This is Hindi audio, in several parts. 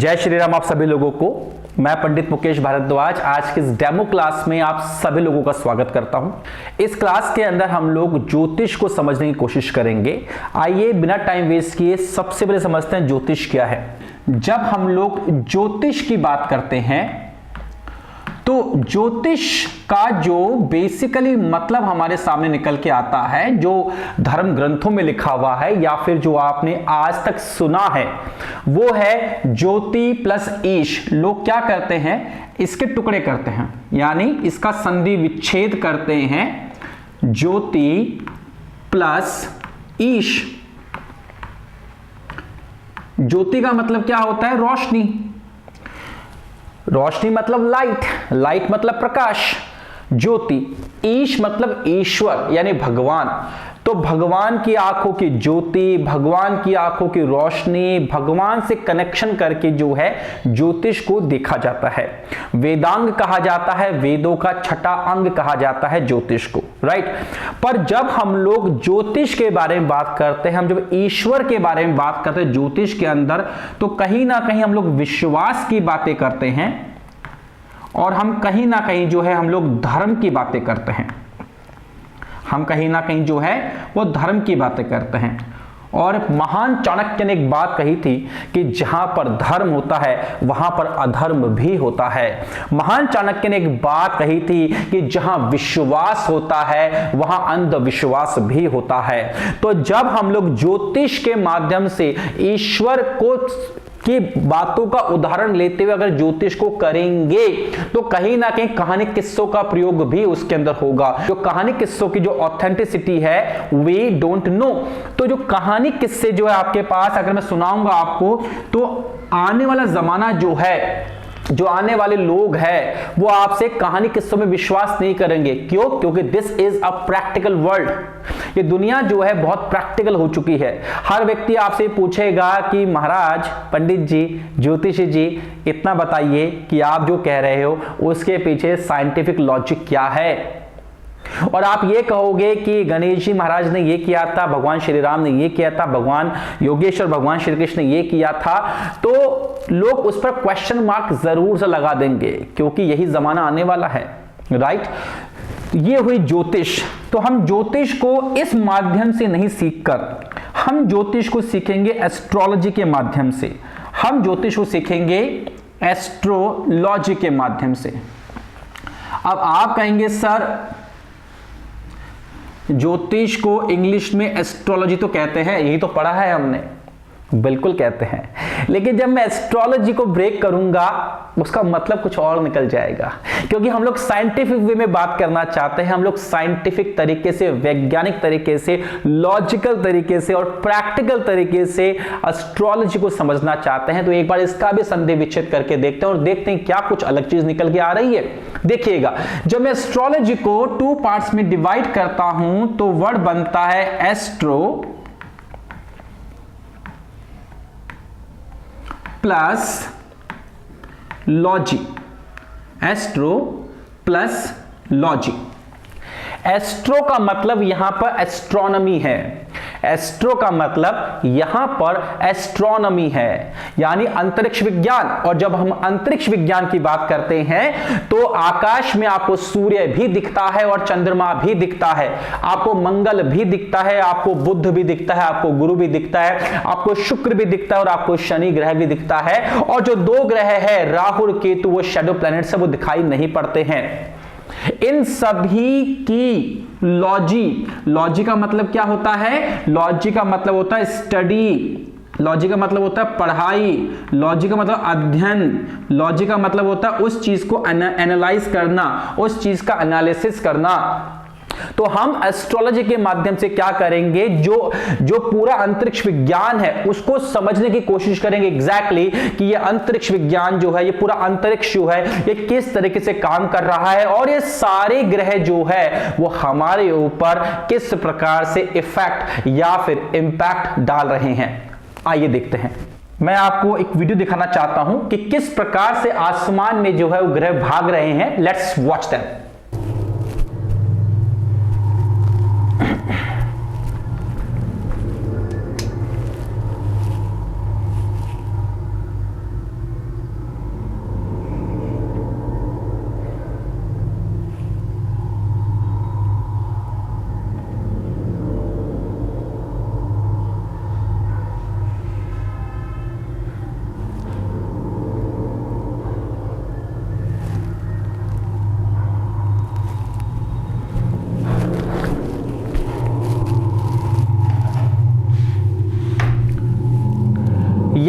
जय श्री राम आप सभी लोगों को। मैं पंडित मुकेश भारद्वाज आज के इस डेमो क्लास में आप सभी लोगों का स्वागत करता हूं। इस क्लास के अंदर हम लोग ज्योतिष को समझने की कोशिश करेंगे। आइए बिना टाइम वेस्ट किए सबसे पहले समझते हैं ज्योतिष क्या है। जब हम लोग ज्योतिष की बात करते हैं तो ज्योतिष का जो बेसिकली मतलब हमारे सामने निकल के आता है, जो धर्म ग्रंथों में लिखा हुआ है या फिर जो आपने आज तक सुना है, वो है ज्योति प्लस ईश। लोग क्या करते हैं, इसके टुकड़े करते हैं, यानी इसका संधि विच्छेद करते हैं। ज्योति प्लस ईश। ज्योति का मतलब क्या होता है? रोशनी। रोशनी मतलब लाइट, लाइट मतलब प्रकाश। ज्योति। ईश मतलब ईश्वर यानी भगवान। तो भगवान की आंखों की ज्योति, भगवान की आंखों की रोशनी, भगवान से कनेक्शन करके जो है ज्योतिष को देखा जाता है। वेदांग कहा जाता है, वेदों का छठा अंग कहा जाता है ज्योतिष को, राइट। पर जब हम लोग ज्योतिष के बारे में बात करते हैं, हम जब ईश्वर के बारे में बात करते हैं ज्योतिष के अंदर, तो कहीं ना कहीं हम लोग विश्वास की बातें करते हैं और हम कहीं ना कहीं जो है हम लोग धर्म की बातें करते हैं। हम कहीं ना कहीं जो है वो धर्म की बातें करते हैं। और महान चाणक्य ने एक बात कही थी कि जहां पर धर्म होता है वहां पर अधर्म भी होता है। महान चाणक्य ने एक बात कही थी कि जहां विश्वास होता है वहां अंधविश्वास भी होता है। तो जब हम लोग ज्योतिष के माध्यम से ईश्वर को की बातों का उदाहरण लेते हुए अगर ज्योतिष को करेंगे तो कहीं ना कहीं कहानी किस्सों का प्रयोग भी उसके अंदर होगा। जो कहानी किस्सों की जो ऑथेंटिसिटी है वी डोंट नो। तो जो कहानी किस्से जो है आपके पास अगर मैं सुनाऊंगा आपको, तो आने वाला जमाना जो है, जो आने वाले लोग हैं, वो आपसे कहानी किस्सों में विश्वास नहीं करेंगे। क्यों? क्योंकि this is a practical world. ये दुनिया जो है बहुत प्रैक्टिकल हो चुकी है। हर व्यक्ति आपसे पूछेगा कि महाराज, पंडित जी, ज्योतिषी जी, इतना बताइए कि आप जो कह रहे हो उसके पीछे साइंटिफिक लॉजिक क्या है। और आप ये कहोगे कि गणेश जी महाराज ने ये किया था, भगवान श्री राम ने ये किया था, भगवान योगेश्वर, भगवान श्री कृष्ण ने ये किया था, तो लोग उस पर क्वेश्चन मार्क जरूर से लगा देंगे, क्योंकि यही जमाना आने वाला है, राइट। ये हुई ज्योतिष। तो हम ज्योतिष को इस माध्यम से नहीं सीखकर, हम ज्योतिष को सीखेंगे एस्ट्रोलॉजी के माध्यम से। हम ज्योतिष को सीखेंगे एस्ट्रोलॉजी के माध्यम से। अब आप कहेंगे सर ज्योतिष को इंग्लिश में एस्ट्रोलॉजी तो कहते हैं, यही तो पढ़ा है हमने। बिल्कुल कहते हैं, लेकिन जब मैं एस्ट्रोलॉजी को ब्रेक करूंगा उसका मतलब कुछ और निकल जाएगा, क्योंकि हम लोग साइंटिफिक वे में बात करना चाहते हैं। हम लोग साइंटिफिक तरीके से, वैज्ञानिक तरीके से, लॉजिकल तरीके से और प्रैक्टिकल तरीके से एस्ट्रोलॉजी को समझना चाहते हैं। तो एक बार इसका भी संधि विच्छेद करके देखते हैं और देखते हैं क्या कुछ अलग चीज निकल के आ रही है। देखिएगा, जब मैं एस्ट्रोलॉजी को 2 पार्ट्स में डिवाइड करता हूं तो वर्ड बनता है astro plus logy. Astro plus logy. Astro का मतलब यहां पर एस्ट्रोनॉमी है। एस्ट्रो का मतलब यहां पर एस्ट्रोनॉमी है, यानी अंतरिक्ष विज्ञान। और जब हम अंतरिक्ष विज्ञान की बात करते हैं तो आकाश में आपको सूर्य भी दिखता है और चंद्रमा भी दिखता है, आपको मंगल भी दिखता है, आपको बुध भी दिखता है, आपको गुरु भी दिखता है, आपको शुक्र भी दिखता है और आपको शनि ग्रह भी दिखता है। और जो 2 ग्रह है राहु और केतु, वो शैडो प्लैनेट से वो दिखाई नहीं पड़ते हैं। इन सभी की लॉजी, लॉजी का मतलब क्या होता है? लॉजी का मतलब होता है स्टडी, लॉजी का मतलब होता है पढ़ाई, लॉजी का मतलब अध्ययन, लॉजी का मतलब होता है उस चीज को एनालाइज करना, उस चीज का एनालिसिस करना। तो हम एस्ट्रोलॉजी के माध्यम से क्या करेंगे, जो पूरा अंतरिक्ष विज्ञान है उसको समझने की कोशिश करेंगे एग्जैक्टली कि ये अंतरिक्ष विज्ञान जो है, ये पूरा अंतरिक्ष जो है, ये किस तरीके से काम कर रहा है और ये सारे ग्रह जो है वो हमारे ऊपर किस प्रकार से इफेक्ट या फिर इंपैक्ट डाल रहे हैं। आइए देखते हैं। मैं आपको एक वीडियो दिखाना चाहता हूं कि किस प्रकार से आसमान में जो है वो ग्रह भाग रहे हैं। Let's watch that.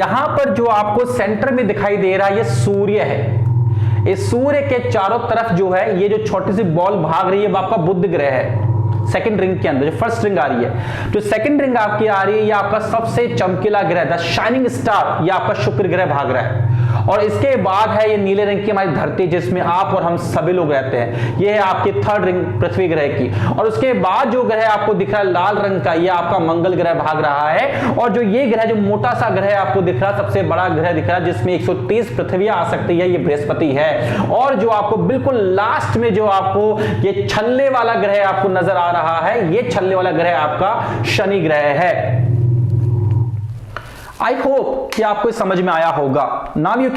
यहां पर जो आपको सेंटर में दिखाई दे रहा है ये सूर्य है। इस सूर्य के चारों तरफ जो है ये जो छोटी सी बॉल भाग रही है वो आपका बुध ग्रह है। सेकंड रिंग के अंदर जो फर्स्ट रिंग आ रही है, जो सेकंड रिंग आपकी आ रही है, ये आपका सबसे चमकीला ग्रह द शाइनिंग स्टार, ये आपका शुक्र ग्रह भाग रहा है। और इसके बाद है ये नीले रंग की हमारी धरती, जिसमें आप और हम सभी लोग रहते हैं, ये है आपकी थर्ड रिंग पृथ्वी ग्रह की। और उसके बाद जो ग्रह आपको दिख रहा है लाल रंग का, ये आपका मंगल ग्रह भाग रहा है। और जो ये ग्रह, जो मोटा सा ग्रह आपको दिख रहा है, सबसे बड़ा ग्रह दिख रहा है जिसमें 130 पृथ्वियां आ सकती है, ये बृहस्पति है। और जो आपको बिल्कुल लास्ट में जो आपको ये छल्ले वाला ग्रह आपको नजर आ रहा है, ये छल्ले वाला ग्रह आपका शनि ग्रह है। आई होप कि आपको समझ में आया होगा। नाउ यू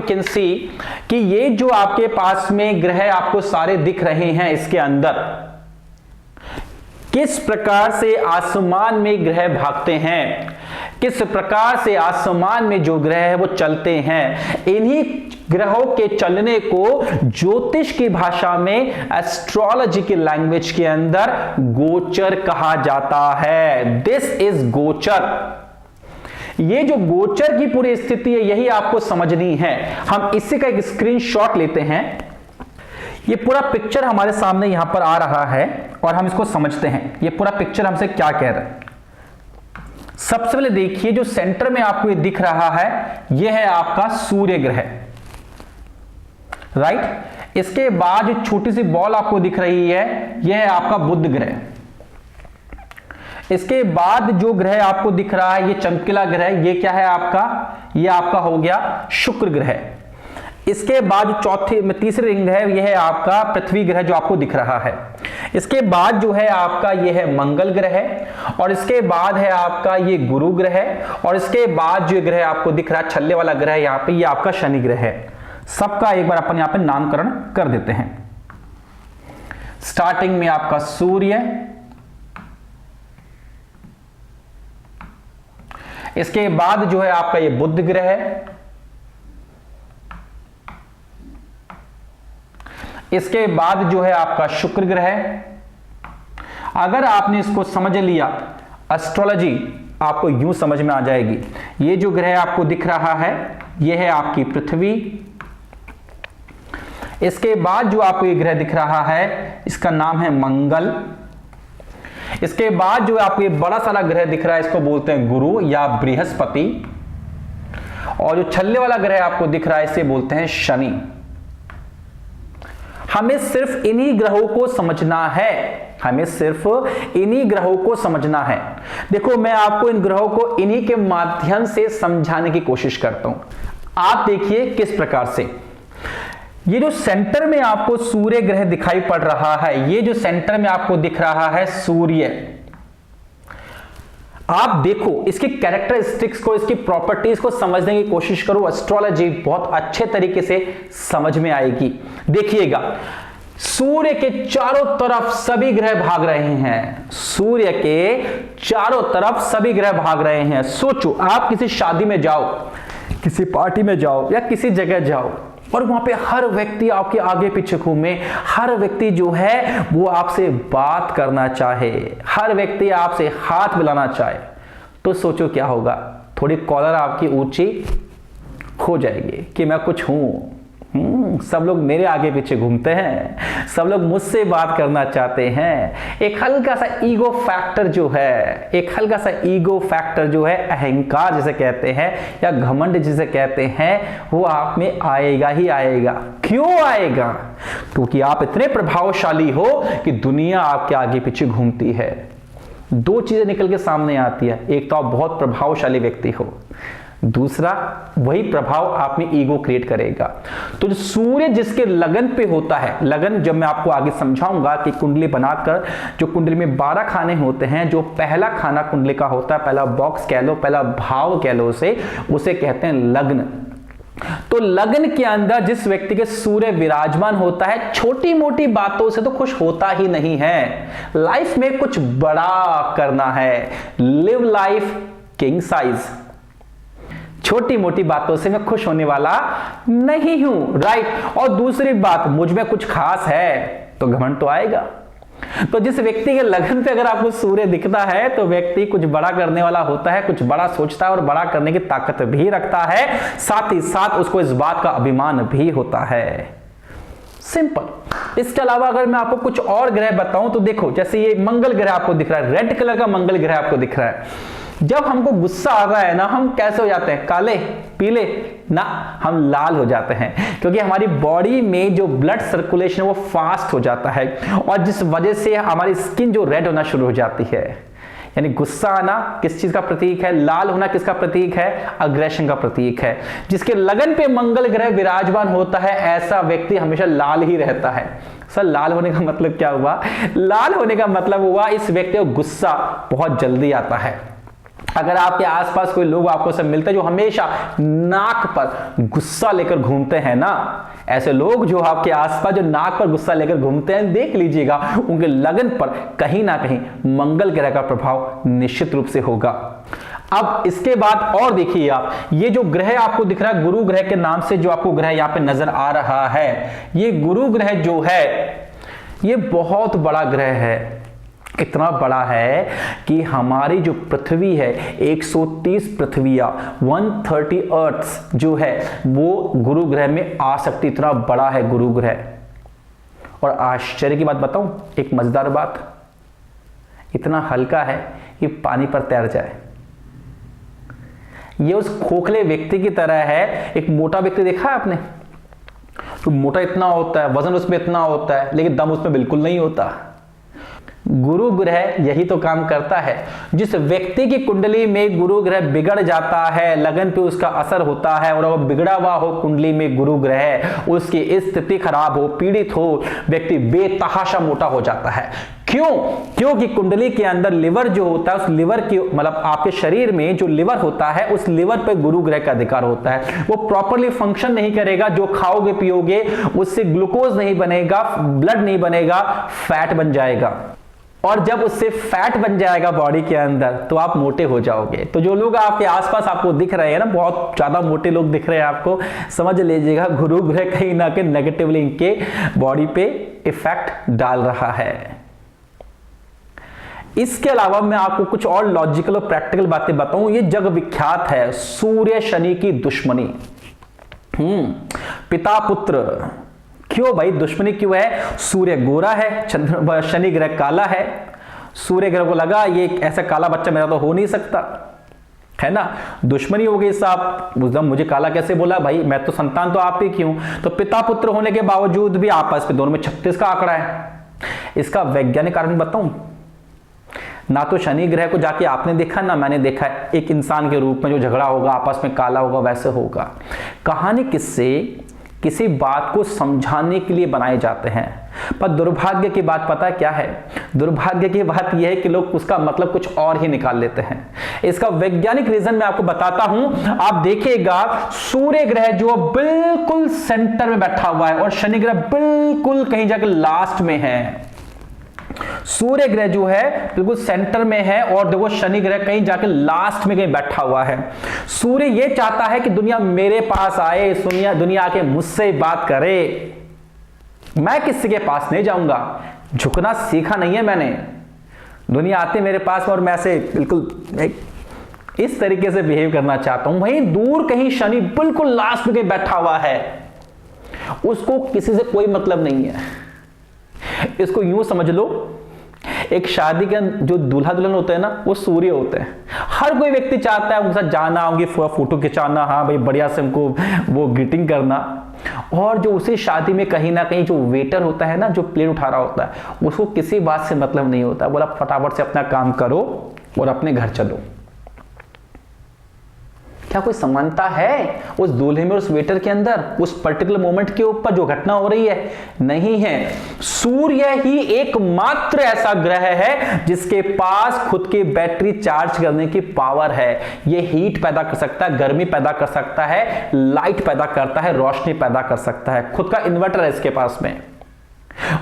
कैन सी कि ये जो आपके पास में ग्रह आपको सारे दिख रहे हैं, इसके अंदर किस प्रकार से आसमान में ग्रह भागते हैं, किस प्रकार से आसमान में जो ग्रह है वो चलते हैं। इन्हीं ग्रहों के चलने को ज्योतिष की भाषा में, एस्ट्रोलॉजी की लैंग्वेज के अंदर गोचर कहा जाता है। दिस इज गोचर। ये जो गोचर की पूरी स्थिति है यही आपको समझनी है। हम इसी का एक स्क्रीनशॉट लेते हैं। ये पूरा पिक्चर हमारे सामने यहां पर आ रहा है और हम इसको समझते हैं ये पूरा पिक्चर हमसे क्या कह रहा है। सबसे पहले देखिए, जो सेंटर में आपको ये दिख रहा है ये है आपका सूर्य ग्रह, राइट। इसके बाद जो छोटी सी बॉल आपको दिख रही है यह है आपका बुध ग्रह। इसके बाद जो ग्रह आपको दिख रहा है ये चमकीला ग्रह, ये क्या है आपका, ये आपका हो गया शुक्र ग्रह। इसके बाद तीसरी रिंग है, यह है आपका पृथ्वी ग्रह जो आपको दिख रहा है। इसके बाद जो है आपका ये है मंगल ग्रह, और इसके बाद है आपका ये गुरु ग्रह, और इसके बाद जो ग्रह आपको दिख रहा है छल्ले वाला ग्रह यहाँ पे, ये आपका शनि ग्रह है। सबका एक बार अपन यहाँ पे नामकरण कर देते हैं। स्टार्टिंग में आपका सूर्य, इसके बाद जो है आपका ये बुध ग्रह, इसके बाद जो है आपका शुक्र ग्रह। अगर आपने इसको समझ लिया, एस्ट्रोलॉजी आपको यूं समझ में आ जाएगी। ये जो ग्रह आपको दिख रहा है ये है आपकी पृथ्वी। इसके बाद जो आपको ये ग्रह दिख रहा है इसका नाम है मंगल। इसके बाद जो आपको ये बड़ा सारा ग्रह दिख रहा है इसको बोलते हैं गुरु या बृहस्पति। और जो छल्ले वाला ग्रह आपको दिख रहा है इसे बोलते हैं शनि। हमें सिर्फ इन्हीं ग्रहों को समझना है, हमें सिर्फ इन्हीं ग्रहों को समझना है। देखो, मैं आपको इन ग्रहों को इन्हीं के माध्यम से समझाने की कोशिश करता हूं। आप देखिए किस प्रकार से ये जो सेंटर में आपको सूर्य ग्रह दिखाई पड़ रहा है, ये जो सेंटर में आपको दिख रहा है सूर्य, आप देखो इसकी कैरेक्टरिस्टिक्स को, इसकी प्रॉपर्टीज को समझने की कोशिश करो। एस्ट्रोलॉजी बहुत अच्छे तरीके से समझ में आएगी। देखिएगा, सूर्य के चारों तरफ सभी ग्रह भाग रहे हैं। सूर्य के चारों तरफ सभी ग्रह भाग रहे हैं। सोचो, आप किसी शादी में जाओ, किसी पार्टी में जाओ या किसी जगह जाओ और वहां पे हर व्यक्ति आपके आगे पीछे घूमे, हर व्यक्ति जो है वो आपसे बात करना चाहे, हर व्यक्ति आपसे हाथ मिलाना चाहे, तो सोचो क्या होगा। थोड़ी कॉलर आपकी ऊंची हो जाएगी कि मैं कुछ हूं, सब लोग मेरे आगे पीछे घूमते हैं, सब लोग मुझसे बात करना चाहते हैं। एक हल्का सा ईगो फैक्टर जो है, एक हल्का सा ईगो फैक्टर जो है, अहंकार जिसे कहते हैं या घमंड जिसे कहते हैं, वो आप में आएगा ही आएगा। क्यों आएगा? क्योंकि आप इतने प्रभावशाली हो कि दुनिया आपके आगे पीछे घूमती है। दो चीजें निकल के सामने आती है, एक तो आप बहुत प्रभावशाली व्यक्ति हो, दूसरा वही प्रभाव आप में ईगो क्रिएट करेगा। तो जो सूर्य जिसके लगन पे होता है, लगन जब मैं आपको आगे समझाऊंगा कि कुंडली बनाकर, जो कुंडली में 12 खाने होते हैं, जो पहला खाना कुंडली का होता है, पहला बॉक्स कह लो, पहला भाव कह लो, उसे कहते हैं लग्न। तो लग्न के अंदर जिस व्यक्ति के सूर्य विराजमान होता है, छोटी मोटी बातों से तो खुश होता ही नहीं है। लाइफ में कुछ बड़ा करना है, लिव लाइफ किंग साइज। छोटी मोटी बातों से मैं खुश होने वाला नहीं हूं, राइट। और दूसरी बात, मुझ में कुछ खास है तो घमंड तो आएगा। तो जिस व्यक्ति के लगन पे अगर आपको सूर्य दिखता है तो व्यक्ति कुछ बड़ा करने वाला होता है, कुछ बड़ा सोचता है और बड़ा करने की ताकत भी रखता है, साथ ही साथ उसको इस बात का अभिमान भी होता है। सिंपल। इसके अलावा अगर मैं आपको कुछ और ग्रह बताऊं तो देखो, जैसे ये मंगल ग्रह आपको दिख रहा है, रेड कलर का मंगल ग्रह आपको दिख रहा है। जब हमको गुस्सा आता है ना, हम कैसे हो जाते हैं? काले, पीले ना, हम लाल हो जाते हैं, क्योंकि हमारी बॉडी में जो ब्लड सर्कुलेशन है वो फास्ट हो जाता है, और जिस वजह से हमारी स्किन जो रेड होना शुरू हो जाती है। यानी गुस्सा आना किस चीज का प्रतीक है? लाल होना किसका प्रतीक है? अग्रेशन का प्रतीक है। जिसके लगन पे मंगल ग्रह विराजमान होता है, ऐसा व्यक्ति हमेशा लाल ही रहता है। सर, लाल होने का मतलब क्या हुआ? लाल होने का मतलब हुआ इस व्यक्ति को गुस्सा बहुत जल्दी आता है। अगर आपके आसपास कोई लोग आपको सब मिलते हैं जो हमेशा नाक पर गुस्सा लेकर घूमते हैं ना, ऐसे लोग जो आपके आसपास जो नाक पर गुस्सा लेकर घूमते हैं, देख लीजिएगा उनके लगन पर कहीं ना कहीं मंगल ग्रह का प्रभाव निश्चित रूप से होगा। अब इसके बाद और देखिए आप, ये जो ग्रह आपको दिख रहा है गुरु ग्रह के नाम से, जो आपको ग्रह यहां पे नजर आ रहा है, ये गुरु ग्रह जो है ये बहुत बड़ा ग्रह है। इतना बड़ा है कि हमारी जो पृथ्वी है 130 पृथ्वियां 130 अर्थ्स जो है वो गुरु ग्रह में आ सकती, इतना बड़ा है गुरु ग्रह। और आश्चर्य की बात बताऊं, एक मजेदार बात, इतना हल्का है कि पानी पर तैर जाए। ये उस खोखले व्यक्ति की तरह है। एक मोटा व्यक्ति देखा है आपने? तो मोटा इतना होता है, वजन उसमें इतना होता है, लेकिन दम उसमें बिल्कुल नहीं होता। गुरु ग्रह यही तो काम करता है। जिस व्यक्ति की कुंडली में गुरु ग्रह बिगड़ जाता है, लगन पे उसका असर होता है, और वो बिगड़ा हुआ हो कुंडली में गुरु ग्रह, उसकी स्थिति खराब हो, पीड़ित हो, व्यक्ति बेतहाशा मोटा हो जाता है। क्यों? क्योंकि कुंडली के अंदर लिवर जो होता है, उस लिवर की मतलब आपके शरीर में जो लिवर होता है, उस लिवर पे गुरु ग्रह का अधिकार होता है। वो प्रॉपरली फंक्शन नहीं करेगा। जो खाओगे पियोगे उससे ग्लूकोज नहीं बनेगा, ब्लड नहीं बनेगा, फैट बन जाएगा। और जब उससे फैट बन जाएगा बॉडी के अंदर तो आप मोटे हो जाओगे। तो जो लोग आपके आसपास आपको दिख रहे हैं ना, बहुत ज्यादा मोटे लोग दिख रहे हैं आपको, समझ लीजिएगा गुरु ग्रह कहीं ना कहीं नेगेटिवली इनके बॉडी पे इफेक्ट डाल रहा है। इसके अलावा मैं आपको कुछ और लॉजिकल और प्रैक्टिकल बातें बताऊं। ये जग विख्यात है सूर्य शनि की दुश्मनी। पिता पुत्र, क्यों भाई दुश्मनी क्यों है? सूर्य गोरा है, चंद्र शनि ग्रह काला है। सूर्य ग्रह को लगा ये ऐसा काला बच्चा मेरा तो हो नहीं सकता, है ना, दुश्मनी हो गई साहब, मुझे काला कैसे बोला भाई, मैं तो संतान तो आप ही की हूं। तो पिता पुत्र होने के बावजूद भी आपस में दोनों में 36 का आंकड़ा है। इसका वैज्ञानिक कारण बताऊं? ना तो शनि ग्रह को जाके आपने देखा ना मैंने देखा, एक इंसान के रूप में जो झगड़ा होगा आपस में काला होगा वैसे होगा। कहानी किससे? किसी बात को समझाने के लिए बनाए जाते हैं। पर दुर्भाग्य की बात पता है क्या है? दुर्भाग्य की बात यह है कि लोग उसका मतलब कुछ और ही निकाल लेते हैं। इसका वैज्ञानिक रीजन मैं आपको बताता हूं। आप देखिएगा सूर्य ग्रह जो बिल्कुल सेंटर में बैठा हुआ है और शनि ग्रह बिल्कुल कहीं जाकर लास्ट में है। सूर्य ग्रह जो है बिल्कुल सेंटर में है और देखो शनि ग्रह कहीं जाकर लास्ट में कहीं बैठा हुआ है। सूर्य ये चाहता है कि दुनिया मेरे पास आए, दुनिया आके मुझसे बात करे, मैं किसी के पास नहीं जाऊंगा। झुकना सीखा नहीं है मैंने, दुनिया आती मेरे पास और मैं से बिल्कुल इस तरीके से बिहेव करना चाहता हूं। वहीं दूर कहीं शनि बिल्कुल लास्ट में कहीं बैठा हुआ है, उसको किसी से कोई मतलब नहीं है। इसको यूं समझ लो, एक शादी के जो दूल्हा दुल्हन होते हैं ना वो सूर्य होते हैं। हर कोई व्यक्ति चाहता है उनके साथ जाना, उनकी फोटो खिंचाना, हाँ भाई बढ़िया से उनको वो ग्रीटिंग करना। और जो उसी शादी में कहीं ना कहीं जो वेटर होता है ना, जो प्लेट उठा रहा होता है, उसको किसी बात से मतलब नहीं होता, बोला फटाफट से अपना काम करो और अपने घर चलो। क्या कोई समानता है उस दूल्हे में और उस वेटर के अंदर, उस पर्टिकुलर मोमेंट के ऊपर जो घटना हो रही है? नहीं है। सूर्य ही एकमात्र ऐसा ग्रह है जिसके पास खुद की बैटरी चार्ज करने की पावर है। यह हीट पैदा कर सकता है, गर्मी पैदा कर सकता है, लाइट पैदा करता है, रोशनी पैदा कर सकता है, खुद का इन्वर्टर है इसके पास में।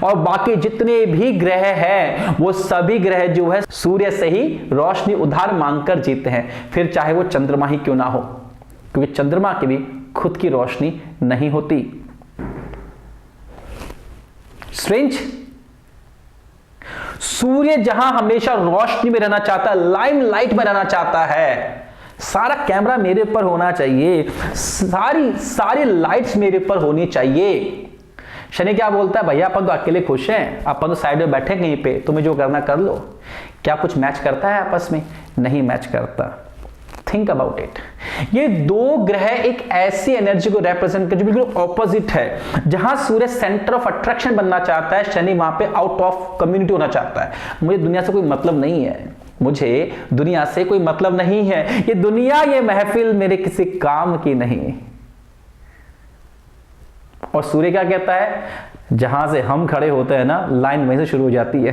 और बाकी जितने भी ग्रह हैं वो सभी ग्रह जो है सूर्य से ही रोशनी उधार मांगकर जीते हैं, फिर चाहे वो चंद्रमा ही क्यों ना हो, क्योंकि चंद्रमा की भी खुद की रोशनी नहीं होती। स्ट्रेंज। सूर्य जहां हमेशा रोशनी में रहना चाहता है, लाइमलाइट में रहना चाहता है, सारा कैमरा मेरे ऊपर होना चाहिए, सारी लाइट्स मेरे ऊपर होनी चाहिए। शनि क्या बोलता है, भैया अपन तो अकेले खुश हैं, अपन तो साइड में बैठे कहीं पे, तुम्हें जो करना कर लो। क्या कुछ मैच करता है आपस में? नहीं मैच करता। Think about it. ये दो ग्रह एक ऐसी एनर्जी को रिप्रेजेंट कर जो बिल्कुल ऑपोजिट है। जहां सूर्य सेंटर ऑफ अट्रैक्शन बनना चाहता है, शनि वहां पे आउट ऑफ कम्युनिटी होना चाहता है। मुझे दुनिया से कोई मतलब नहीं है, मुझे दुनिया से कोई मतलब नहीं है, ये दुनिया ये महफिल मेरे किसी काम की नहीं। और सूर्य क्या कहता है, जहां से हम खड़े होते हैं ना, लाइन वहीं से शुरू हो जाती है।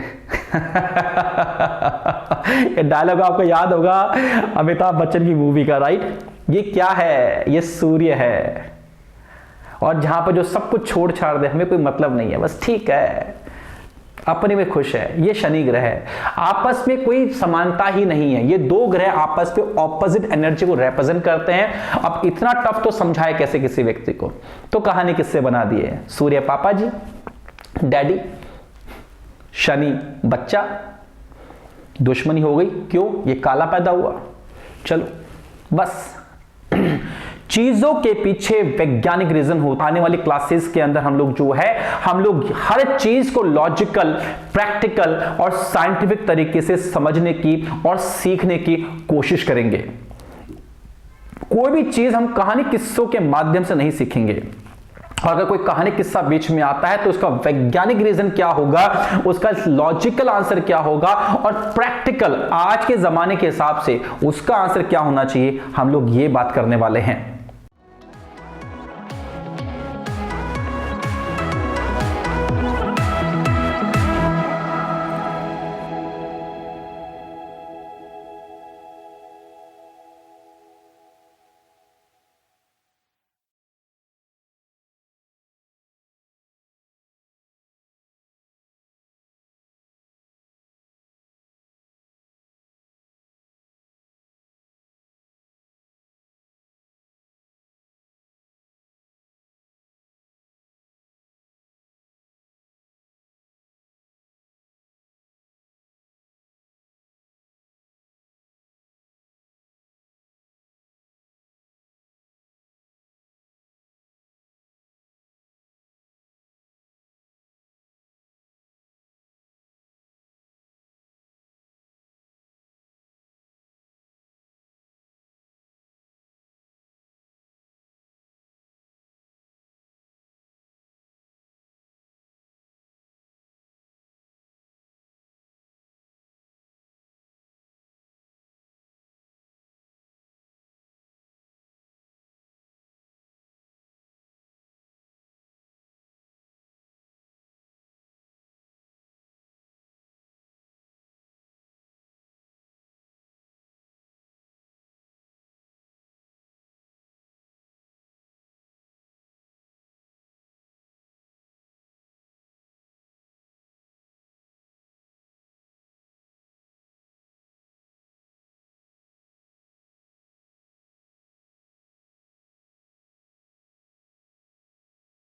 ये डायलॉग आपको याद होगा अमिताभ बच्चन की मूवी का, राइट? ये क्या है? ये सूर्य है। और जहां पर जो सब कुछ छोड़ छाड़ दे, हमें कोई मतलब नहीं है, बस ठीक है, अपने में खुश है, ये शनि ग्रह है। आपस में कोई समानता ही नहीं है। ये दो ग्रह आपस में ऑपोजिट एनर्जी को रिप्रेजेंट करते हैं। अब इतना टफ तो समझाए कैसे किसी व्यक्ति को? तो कहानी किससे बना दी है? सूर्य पापा जी, डैडी, शनि बच्चा, दुश्मनी हो गई। क्यों? ये काला पैदा हुआ। चलो बस चीजों के पीछे वैज्ञानिक रीजन होता। आने वाली क्लासेस के अंदर हम लोग जो है, हम लोग हर चीज को लॉजिकल, प्रैक्टिकल और साइंटिफिक तरीके से समझने की और सीखने की कोशिश करेंगे। कोई भी चीज हम कहानी किस्सों के माध्यम से नहीं सीखेंगे। और अगर कोई कहानी किस्सा बीच में आता है तो उसका वैज्ञानिक रीजन क्या होगा, उसका लॉजिकल आंसर क्या होगा, और प्रैक्टिकल आज के जमाने के हिसाब से उसका आंसर क्या होना चाहिए, हम लोग ये बात करने वाले हैं।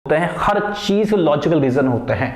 होते हैं, हर चीज लॉजिकल रीजन होते हैं।